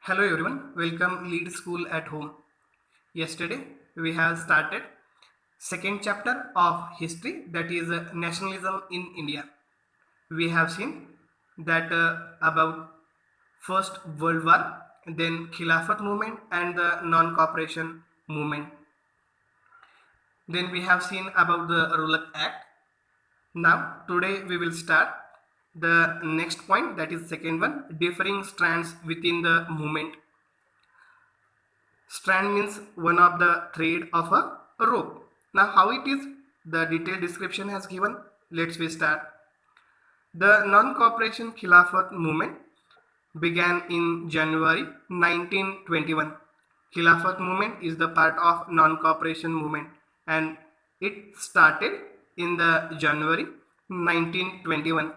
Hello everyone, welcome Lead School at Home. Yesterday we have started second chapter of history, that is nationalism in India. We have seen that about First World War, then Khilafat movement and the non-cooperation movement. Then we have seen about the Rowlatt Act. Now today we will start the next point, that is second one, differing strands within the movement. Strand means one of the thread of a rope. Now how it is? The detailed description has given. Let's we start. The non-cooperation Khilafat movement began in January 1921. Khilafat movement is the part of non-cooperation movement and it started in the January 1921.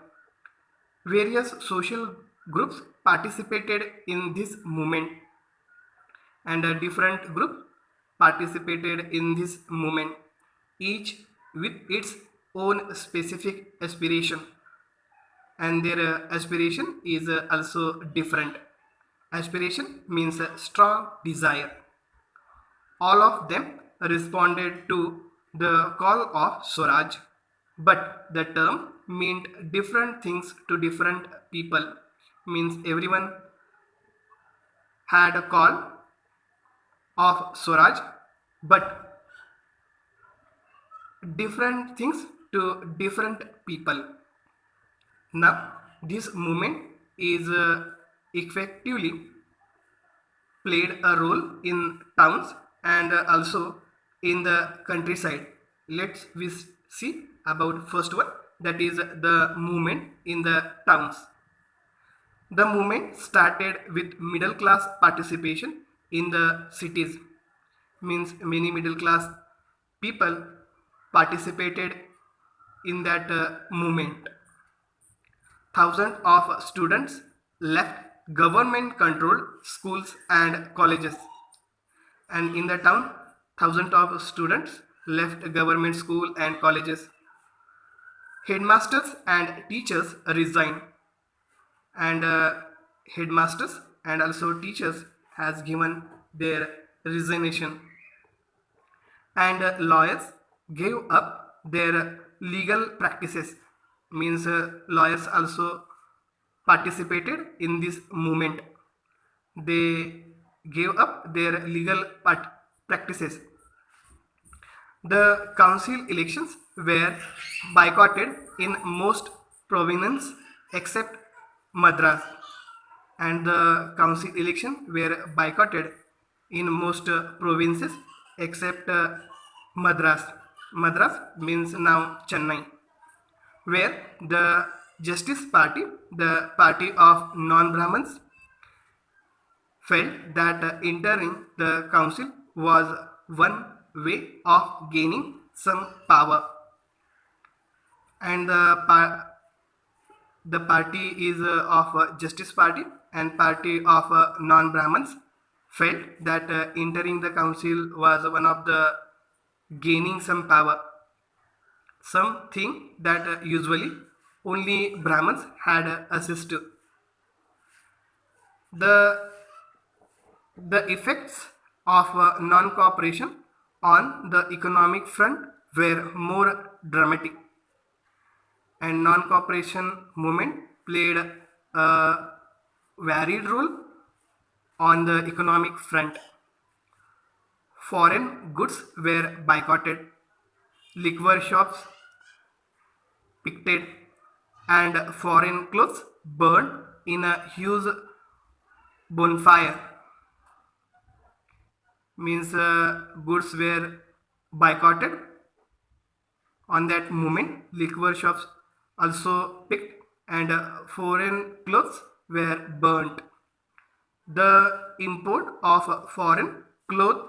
Various social groups participated in this movement and a different group participated in this movement, each with its own specific aspiration, and their aspiration is also different. Aspiration means a strong desire. All of them responded to the call of Swaraj, but the term meant different things to different people. Means everyone had a call of Swaraj, but different things to different people. Now, this movement is effectively played a role in towns and also in the countryside. Let's we see about first one, that is the movement in the towns. The movement started with middle class participation in the cities. Means many middle class people participated in that movement. Thousands of students left government controlled schools and colleges, and in the town thousands of students left government school and colleges. Headmasters and teachers resigned, and headmasters and also teachers has given their resignation, and lawyers gave up their legal practices. Means lawyers also participated in this movement. They gave up their legal practices. The council elections were boycotted in most provinces except Madras, and the council election were boycotted in most provinces except Madras. Madras means now Chennai, where the Justice Party, the party of non-Brahmins, felt that entering the council was one way of gaining some power, and the party is of Justice Party and party of non-Brahmins felt that entering the council was one of the gaining some power, something that usually only Brahmins had access to. The effects of non-cooperation on the economic front were more dramatic, and non-cooperation movement played a varied role on the economic front. Foreign goods were boycotted, liquor shops picketed, and foreign clothes burned in a huge bonfire. Means goods were boycotted on that moment. Liquor shops also picked, and foreign clothes were burnt. The import of foreign clothes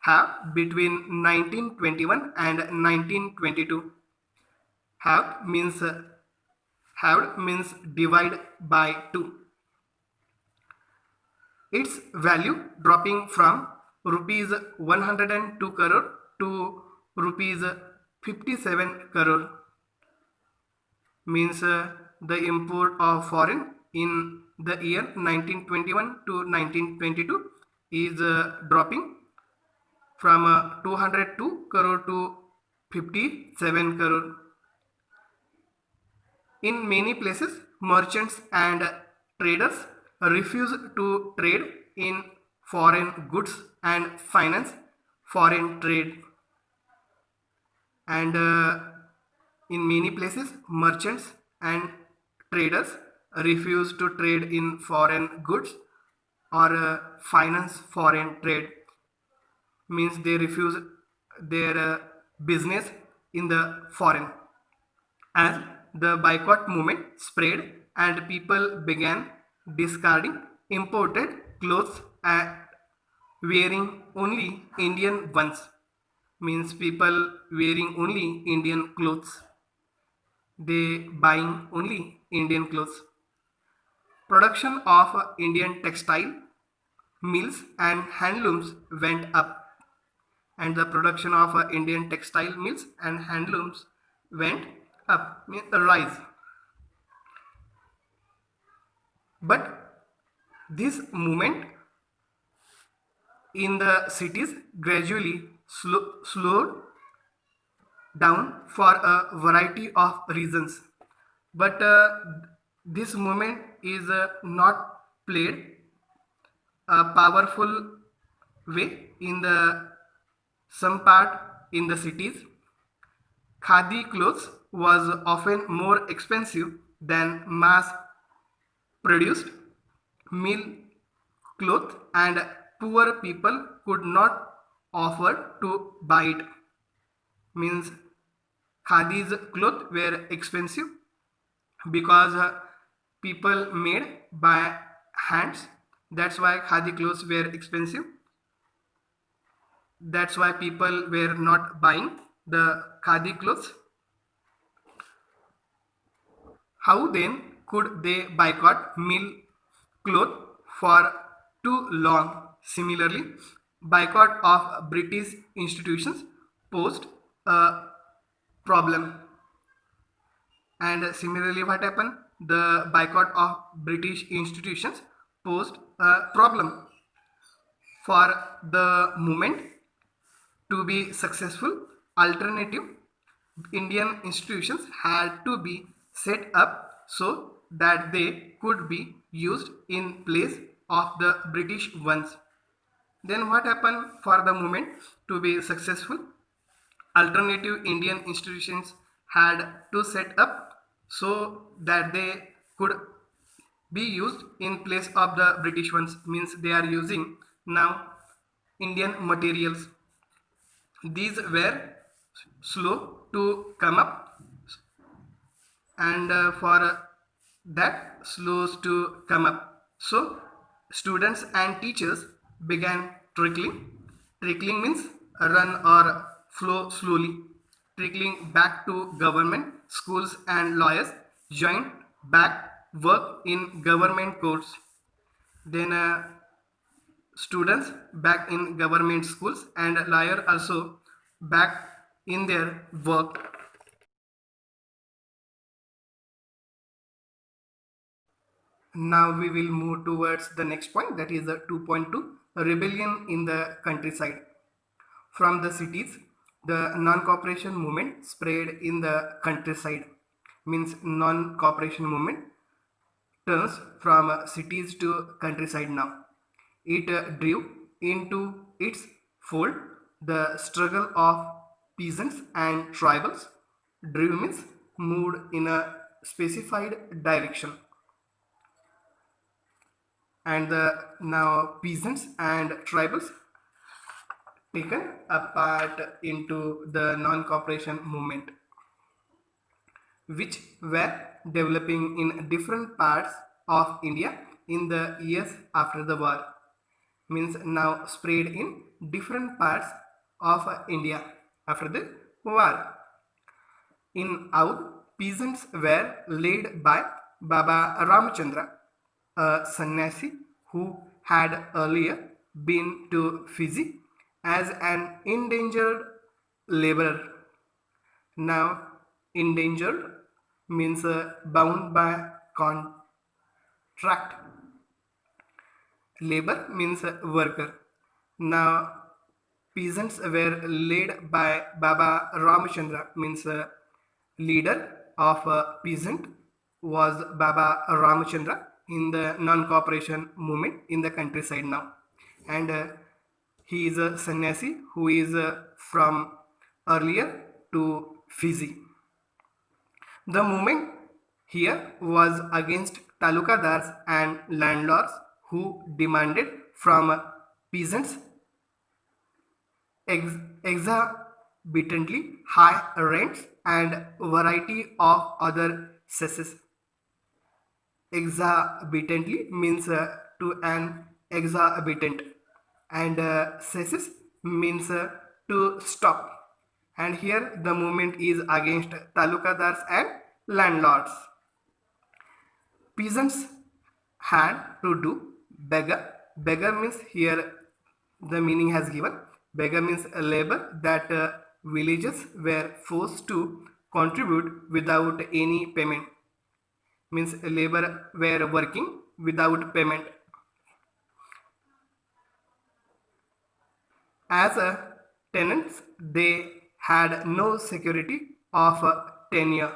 have between 1921 and 1922. Have means divide by 2. Its value dropping from rupees 102 crore to rupees 57 crore. Means the import of foreign in the year 1921 to 1922 is dropping from 202 crore to 57 crore. In many places, merchants and traders refuse to trade in foreign goods and finance foreign trade. And in many places, merchants and traders refuse to trade in foreign goods or finance foreign trade, means they refuse their business in the foreign. As the boycott movement spread and people began discarding imported clothes and wearing only Indian ones, means people wearing only Indian clothes, they buying only Indian clothes. Production of Indian textile mills and handlooms went up, and the production of Indian textile mills and handlooms went up, means rise. But this movement in the cities gradually slowed down for a variety of reasons. But this movement is not played a powerful way in the some part in the cities. Khadi clothes was often more expensive than mass produced mill cloth, and poor people could not afford to buy it, means khadi's cloth were expensive because people made by hands, that's why khadi clothes were expensive, that's why people were not buying the khadi clothes. How then could they boycott mill cloth for too long? Similarly, boycott of British institutions posed a problem. And similarly, what happened? The boycott of British institutions posed a problem. For the movement to be successful, alternative Indian institutions had to be set up so that they could be used in place of the British ones. Then what happened for the movement to be successful? Alternative Indian institutions had to set up so that they could be used in place of the British ones, means they are using now Indian materials. These were slow to come up, and for that slows to come up. So students and teachers began trickling. Trickling means run or flow slowly. Trickling back to government schools, and lawyers joined back work in government courts. Then students back in government schools and lawyer also back in their work. Now we will move towards the next point, that is the 2.2, rebellion in the countryside. From the cities, the non-cooperation movement spread in the countryside, means non-cooperation movement turns from cities to countryside now. It drew into its fold the struggle of peasants and tribals. Drew means moved in a specified direction, and the now peasants and tribals taken apart into the non-cooperation movement, which were developing in different parts of India in the years after the war, means now spread in different parts of India after the war. In Oudh, peasants were led by Baba Ramchandra, a sannyasi who had earlier been to Fiji as an endangered laborer. Now, endangered means bound by contract, Labor means worker. Now, peasants were led by Baba Ramchandra, means leader of peasant was Baba Ramchandra in the non-cooperation movement in the countryside now. And he is a sannyasi who is from earlier to Fiji. The movement here was against talukadars and landlords who demanded from peasants exorbitantly high rents and variety of other cesses. Exorbitantly means to an exorbitant, and cesses means to stop. And here the movement is against talukadars and landlords. Peasants had to do beggar. Beggar means here the meaning has given. Beggar means a labor that villagers were forced to contribute without any payment. Means labor were working without payment. As a tenants, they had no security of tenure.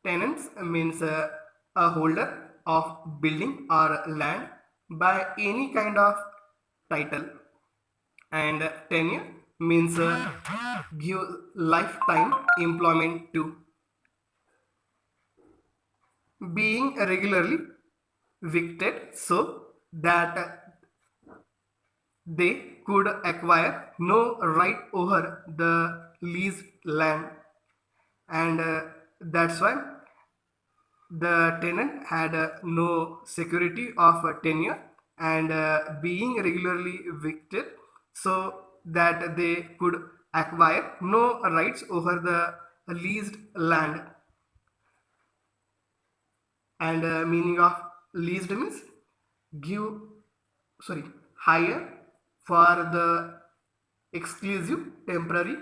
Tenants means a holder of building or land by any kind of title, and tenure means give lifetime employment to. Being regularly evicted so that they could acquire no right over the leased land, and that's why the tenant had no security of tenure, and being regularly evicted so that they could acquire no rights over the leased land. And meaning of leased means give, sorry, hire for the exclusive temporary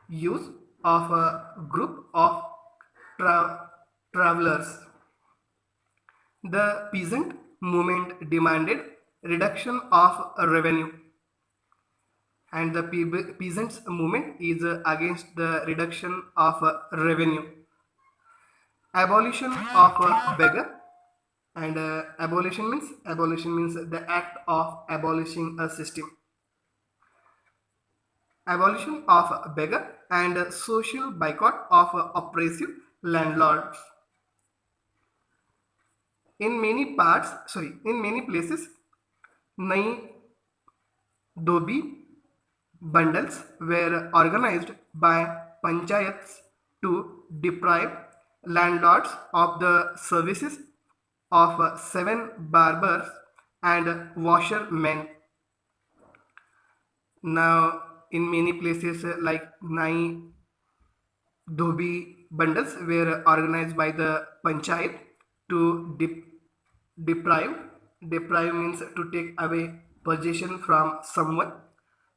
use of a group of travelers. The peasant movement demanded reduction of revenue, and the peasants movement is against the reduction of revenue. Abolition of beggar, and abolition means the act of abolishing a system. Abolition of beggar and social boycott of oppressive landlords. In many places, nai dobi bundles were organized by panchayats to deprive landlords of the services of seven barbers and washermen. Now, in many places, like nai dhobi bundles were organized by the panchayat to deprive. Deprive means to take away possession from someone.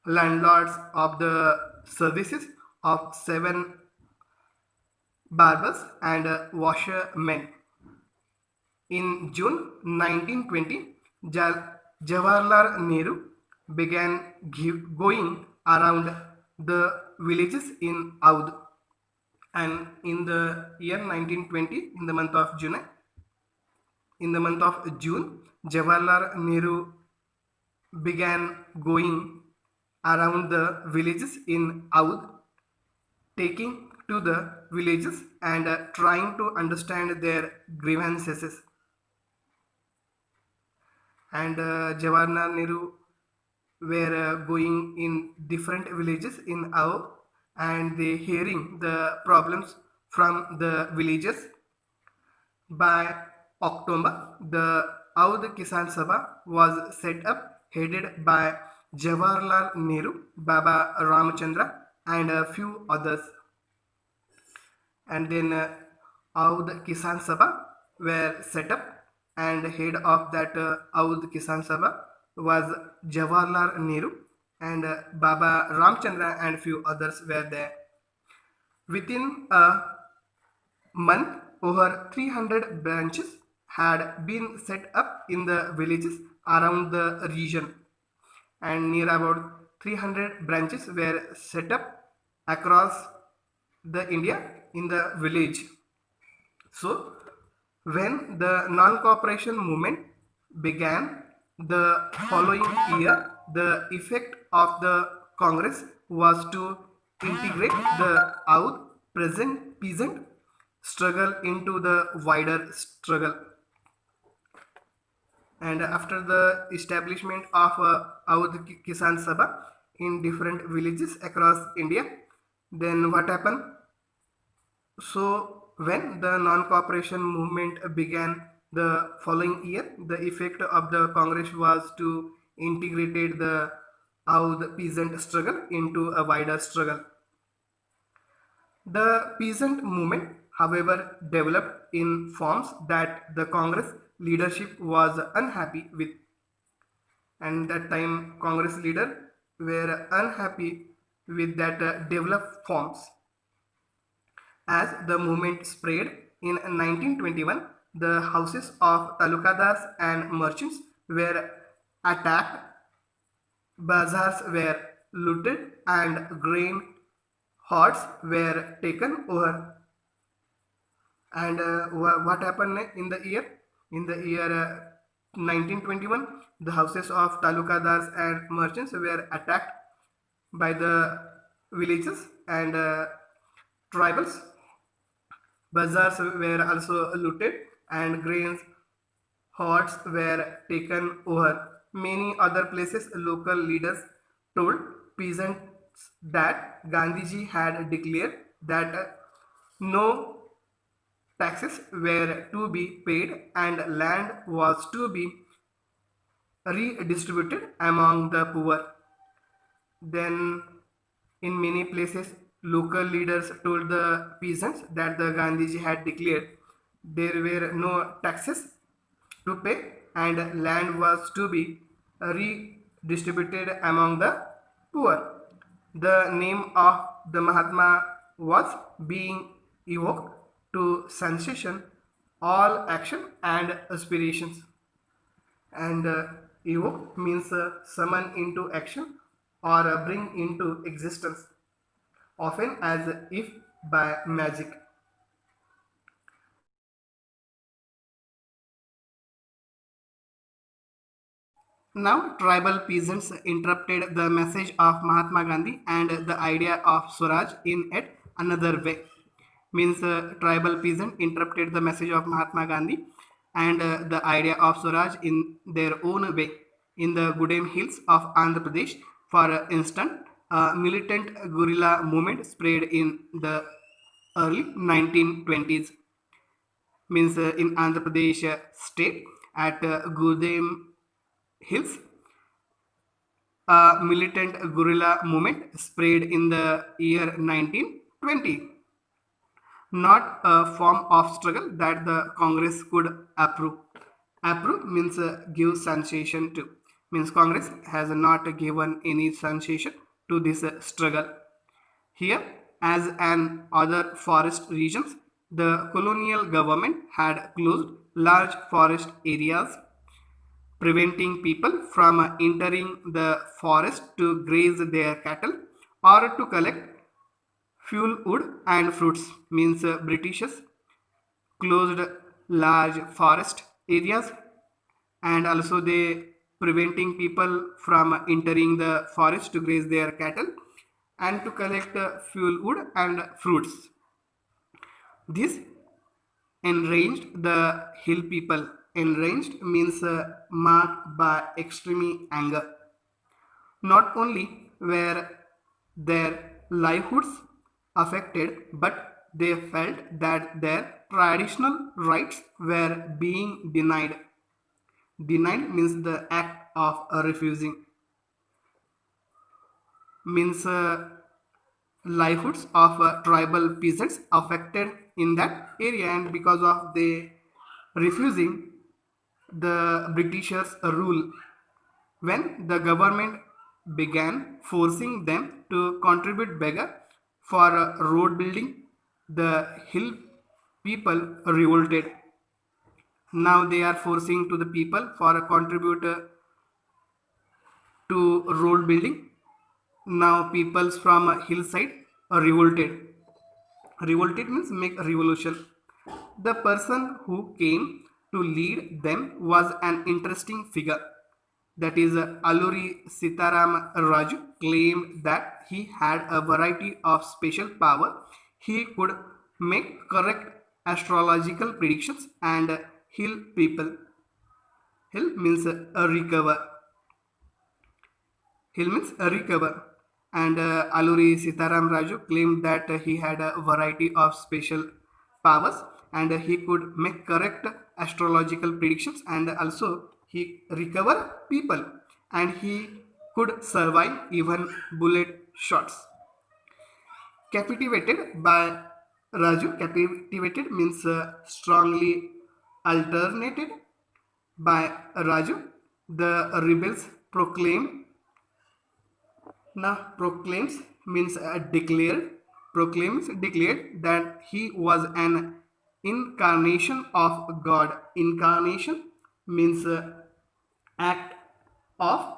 Landlords of the services of seven barbers and washermen. In June 1920, Jawaharlal Nehru began going around the villages in Oudh, and in the year 1920, in the month of June, Jawaharlal Nehru began going around the villages in Oudh, taking to the villages and trying to understand their grievances. And Jawaharlal Nehru were going in different villages in Oudh, and they hearing the problems from the villagers. By October, the Oudh Kisan Sabha was set up, headed by Jawaharlal Nehru, Baba Ramchandra, and a few others. And then Oudh Kisan Sabha were set up, and head of that Oudh Kisan Sabha was Jawaharlal Nehru, and Baba Ramchandra and few others were there. Within a month, over 300 branches had been set up in the villages around the region, and near about 300 branches were set up across the India in the village. So, when the non-cooperation movement began the following year, the effect of the Congress was to integrate the out present peasant struggle into the wider struggle. And after the establishment of Audh Kisan Sabha in different villages across India, then what happened? So when the non-cooperation movement began the following year, the effect of the Congress was to integrate the Audh peasant struggle into a wider struggle. The peasant movement, however, developed in forms that the Congress leadership was unhappy with, and that time Congress leader were unhappy with that developed forms. As the movement spread in 1921, the houses of talukadars and merchants were attacked, bazaars were looted, and grain hordes were taken over. And what happened in the year? In the year 1921, the houses of talukadars and merchants were attacked by the villages and tribals. Bazaars were also looted and grains hordes were taken over. Many other places, local leaders told peasants that Gandhiji had declared that no taxes were to be paid and land was to be redistributed among the poor. Then, in many places, local leaders told the peasants that the Gandhiji had declared there were no taxes to pay and land was to be redistributed among the poor. The name of the Mahatma was being evoked to sensation all action and aspirations. And evoke means summon into action or bring into existence, often as if by magic. Now, tribal peasants interpreted the message of Mahatma Gandhi and the idea of Swaraj in yet another way. Means tribal peasant interpreted the message of Mahatma Gandhi and the idea of Swaraj in their own way. In the Gudem Hills of Andhra Pradesh, for instance, a militant guerrilla movement spread in the early 1920s. Means in Andhra Pradesh state at Gudem Hills, a militant guerrilla movement spread in the year 1920. Not a form of struggle that the Congress could approve. Approve means give sensation to. Means Congress has not given any sensation to this struggle. Here, as in other forest regions, the colonial government had closed large forest areas, preventing people from entering the forest to graze their cattle or to collect fuel wood and fruits. Means Britishers closed large forest areas and also they preventing people from entering the forest to graze their cattle and to collect fuel wood and fruits. This enraged the hill people. Enraged means marked by extreme anger. Not only were their livelihoods affected, but they felt that their traditional rights were being denied. Denied means the act of refusing. Means livelihoods of tribal peasants affected in that area, and because of they refusing the Britishers' rule, when the government began forcing them to contribute bigger for road building, the hill people revolted. Now they are forcing to the people for a contribute to road building. Now peoples from a hillside are revolted. Revolted means make a revolution. The person who came to lead them was an interesting figure. That is, Alluri Sitaram Raju claimed that he had a variety of special power. He could make correct astrological predictions and heal people. Heal means recover. Heal means recover. And Alluri Sitaram Raju claimed that he had a variety of special powers and he could make correct astrological predictions and also he recover people and he could survive even bullet shots. Captivated by Raju, captivated means strongly alternated by Raju. The rebels proclaimed. Now proclaims means declared. Proclaims declared that he was an incarnation of God. Incarnation means act of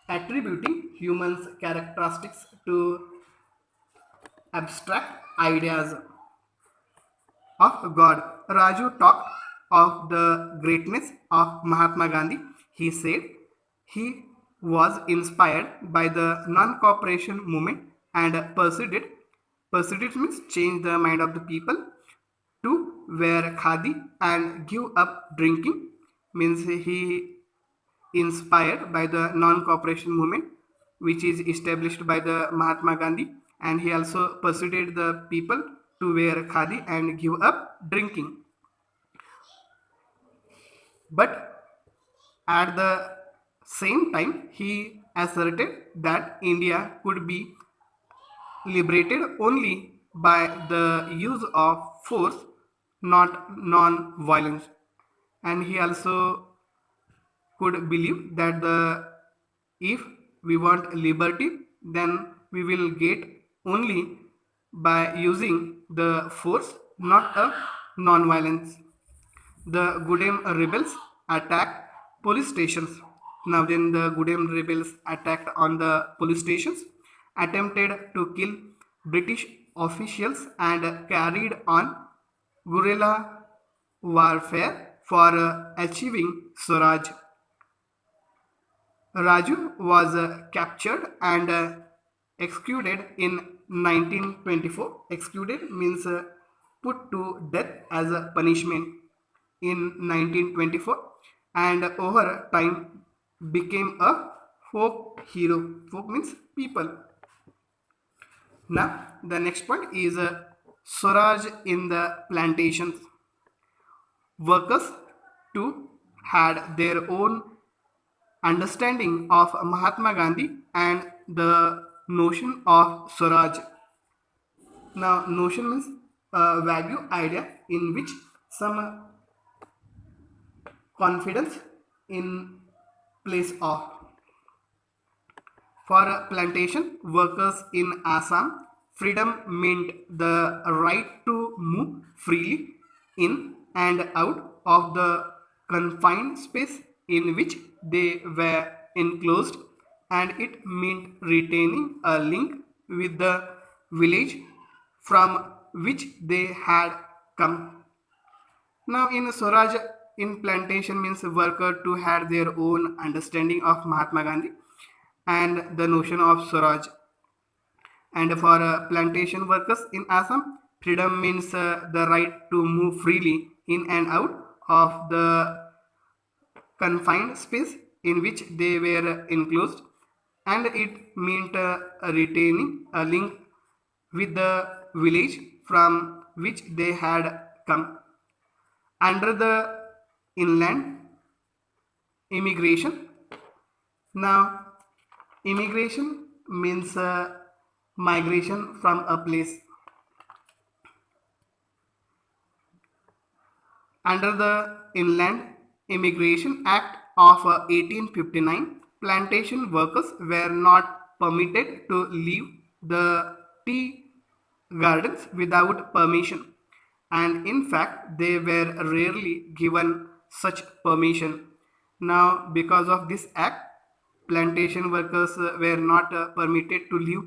attributing humans characteristics to abstract ideas of God. Raju talked of the greatness of Mahatma Gandhi. He said he was inspired by the non-cooperation movement and persuaded. Persuaded means change the mind of the people to wear khadi and give up drinking. Means he inspired by the non-cooperation movement which is established by the Mahatma Gandhi, and he also persuaded the people to wear khadi and give up drinking. But at the same time, he asserted that India could be liberated only by the use of force, not non-violence. And he also could believe that if we want liberty, then we will get only by using the force, not a non-violence. The Gudem rebels attacked police stations. Now then the Gudem rebels attacked on the police stations, attempted to kill British officials and carried on guerrilla warfare for achieving Swaraj. Raju was captured and executed in 1924. Executed means put to death as a punishment in 1924 and over time became a folk hero. Folk means people. Now the next point is Swaraj in the plantations. Workers too had their own understanding of Mahatma Gandhi and the notion of Swaraj. Now, notion means a vague idea in which some confidence in place of. For plantation workers in Assam, freedom meant the right to move freely in and out of the confined space in which they were enclosed, and it meant retaining a link with the village from which they had come. Now, in Swaraj in plantation means worker to had their own understanding of Mahatma Gandhi and the notion of Swaraj. And for plantation workers in Assam, freedom means the right to move freely in and out of the confined space in which they were enclosed, and it meant retaining a link with the village from which they had come. Under the inland immigration, now immigration means migration from a place. Under the Inland Immigration Act of 1859, plantation workers were not permitted to leave the tea gardens without permission, and in fact, they were rarely given such permission. Now, because of this act, plantation workers were not permitted to leave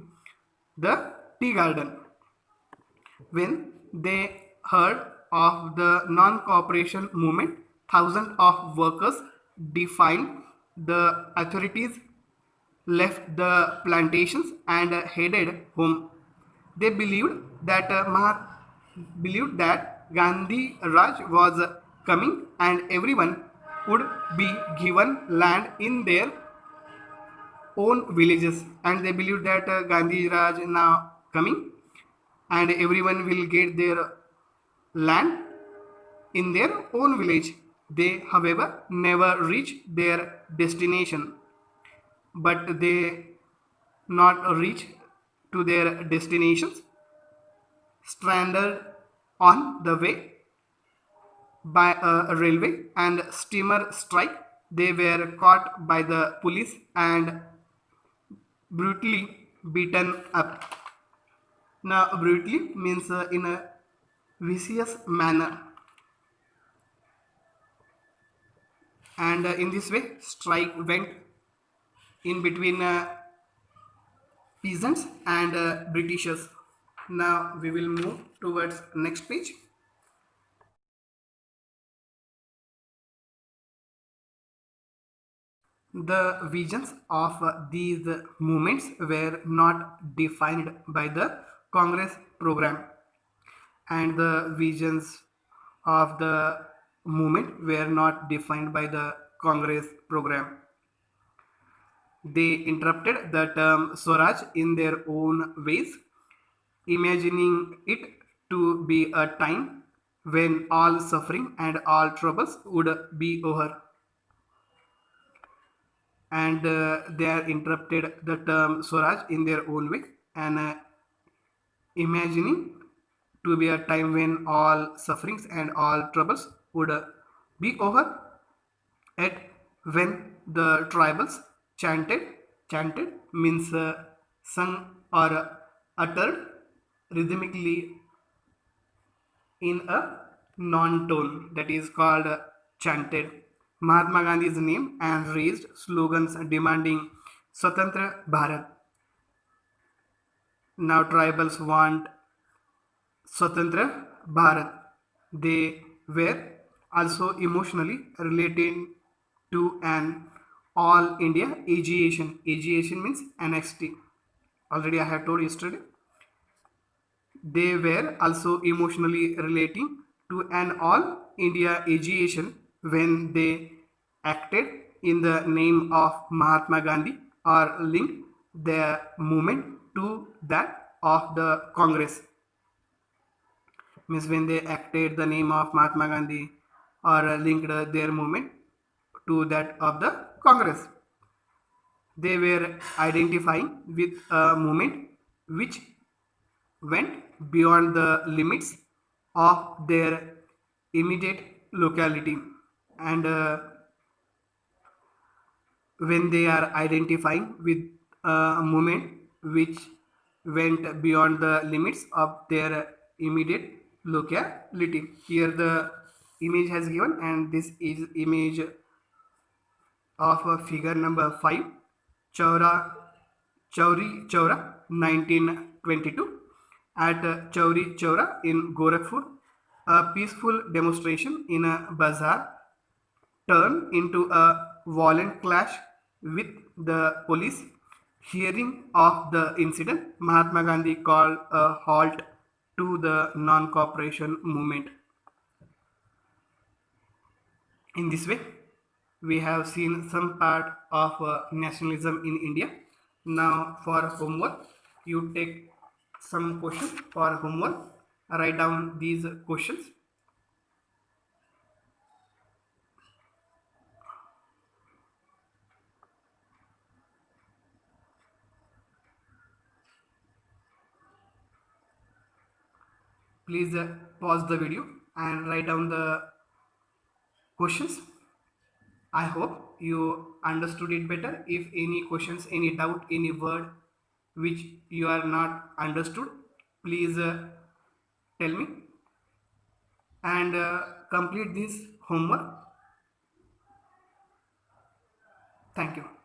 the tea garden. When they heard of the non-cooperation movement, thousands of workers defied the authorities, left the plantations, and headed home. They believed that Gandhi Raj was coming, and everyone would be given land in their own villages. And they believed that Gandhi Raj now coming, and everyone will get their land in their own village. They, however, never reached their destination, but they not reach to their destinations, stranded on the way by a railway and steamer strike. They were caught by the police and brutally beaten up. Now, brutally means in a vicious manner, and in this way, strike went in between peasants and Britishers. Now we will move towards next page. The visions of these movements were not defined by the Congress program, and the visions of the movement were not defined by the Congress program. They interpreted the term Swaraj in their own ways, imagining it to be a time when all suffering and all troubles would be over. And they are interpreted the term Swaraj in their own way, and imagining to be a time when all sufferings and all troubles would be over. At when the tribals chanted means sung or uttered rhythmically in a non-tone, that is called chanted. Mahatma Gandhi's name and raised slogans demanding Swatantra Bharat. Now tribals want Swatantra Bharat. They were also emotionally related to an all India agitation. Agitation means annexity. Already I have told yesterday. They were also emotionally relating to an all India agitation when they acted in the name of Mahatma Gandhi or linked their movement to that of the Congress. Means when they acted the name of Mahatma Gandhi or linked their movement to that of the Congress. They were identifying with a movement which went beyond the limits of their immediate locality, and when they are identifying with a movement which went beyond the limits of their immediate locality. Here the image has given, and this is image of figure number 5, Chaura Chauri Chaura 1922. At Chauri Chaura in Gorakhpur, a peaceful demonstration in a bazaar turned into a violent clash with the police. Hearing of the incident, Mahatma Gandhi called a halt to the non-cooperation movement. In this way, we have seen some part of nationalism in India. Now for homework, you take some questions for homework. Write down these questions. Please pause the video and write down the questions. I hope you understood it better. If any questions, any doubt, any word which you are not understood, please tell me, and complete this homework. Thank you.